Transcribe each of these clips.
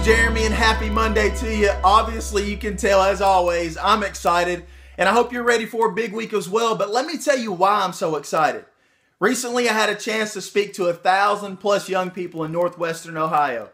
Jeremy, and happy Monday to you. Obviously, you can tell, as always, I'm excited, and I hope you're ready for a big week as well. But let me tell you why I'm so excited. Recently, I had a chance to speak to 1,000+ young people in Northwestern Ohio.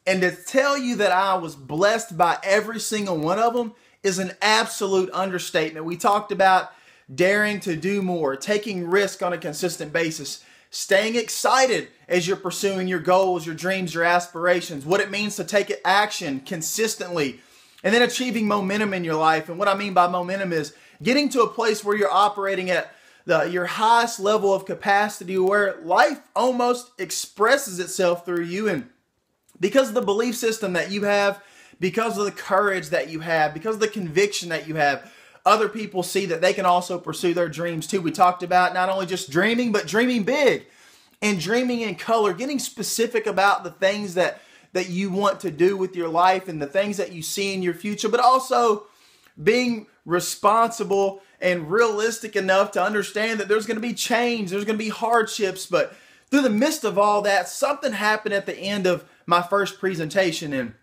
And to tell you that I was blessed by every single one of them is an absolute understatement. We talked about daring to do more, taking risk on a consistent basis, staying excited as you're pursuing your goals, your dreams, your aspirations, what it means to take action consistently, and then achieving momentum in your life. And what I mean by momentum is getting to a place where you're operating at your highest level of capacity, where life almost expresses itself through you. And because of the belief system that you have, because of the courage that you have, because of the conviction that you have, other people see that they can also pursue their dreams too. We talked about not only just dreaming, but dreaming big and dreaming in color, getting specific about the things that you want to do with your life and the things that you see in your future, but also being responsible and realistic enough to understand that there's going to be change, there's going to be hardships. But through the midst of all that, something happened at the end of my first presentation, and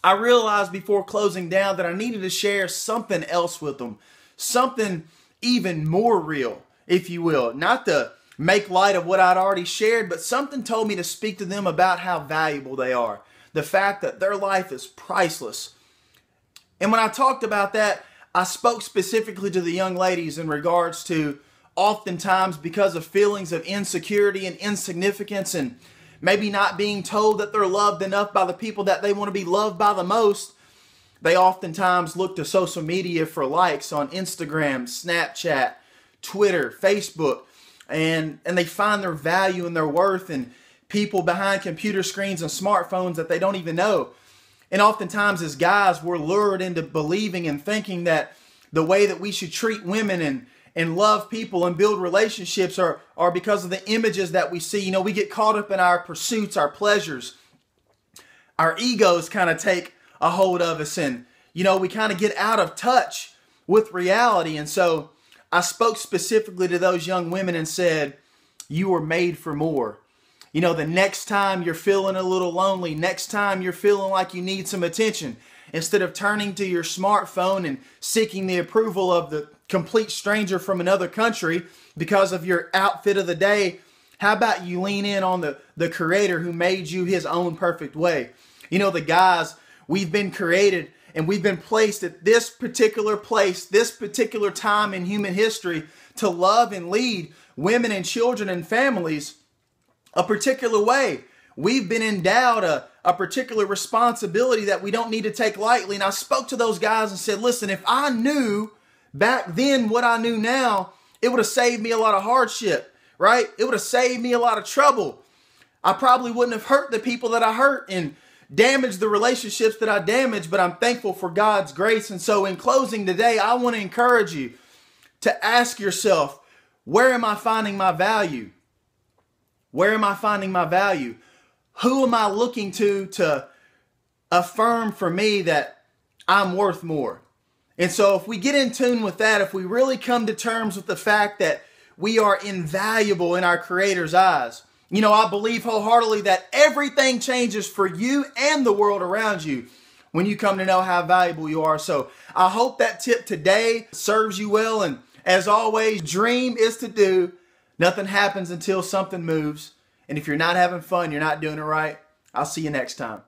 I realized before closing down that I needed to share something else with them, something even more real, if you will. Not to make light of what I'd already shared, but something told me to speak to them about how valuable they are, the fact that their life is priceless. And when I talked about that, I spoke specifically to the young ladies in regards to oftentimes, because of feelings of insecurity and insignificance, and maybe not being told that they're loved enough by the people that they want to be loved by the most, they oftentimes look to social media for likes on Instagram, Snapchat, Twitter, Facebook, and they find their value and their worth in people behind computer screens and smartphones that they don't even know. And oftentimes as guys, we're lured into believing and thinking that the way that we should treat women and love people and build relationships are because of the images that we see. You know, we get caught up in our pursuits, our pleasures. Our egos kind of take a hold of us, and, you know, we kind of get out of touch with reality. And so I spoke specifically to those young women and said, you were made for more. You know, the next time you're feeling a little lonely, next time you're feeling like you need some attention, instead of turning to your smartphone and seeking the approval of the complete stranger from another country because of your outfit of the day, how about you lean in on the Creator who made you His own perfect way? You know, the guys, we've been created and we've been placed at this particular place, this particular time in human history, to love and lead women and children and families a particular way. We've been endowed a particular responsibility that we don't need to take lightly. And I spoke to those guys and said, listen, if I knew back then what I knew now, it would have saved me a lot of hardship, right? It would have saved me a lot of trouble. I probably wouldn't have hurt the people that I hurt and damaged the relationships that I damaged, but I'm thankful for God's grace. And so in closing today, I want to encourage you to ask yourself, where am I finding my value? Where am I finding my value? Who am I looking to affirm for me that I'm worth more? And so if we get in tune with that, if we really come to terms with the fact that we are invaluable in our Creator's eyes, you know, I believe wholeheartedly that everything changes for you and the world around you when you come to know how valuable you are. So I hope that tip today serves you well. And as always, dream is to do. Nothing happens until something moves. And if you're not having fun, you're not doing it right. I'll see you next time.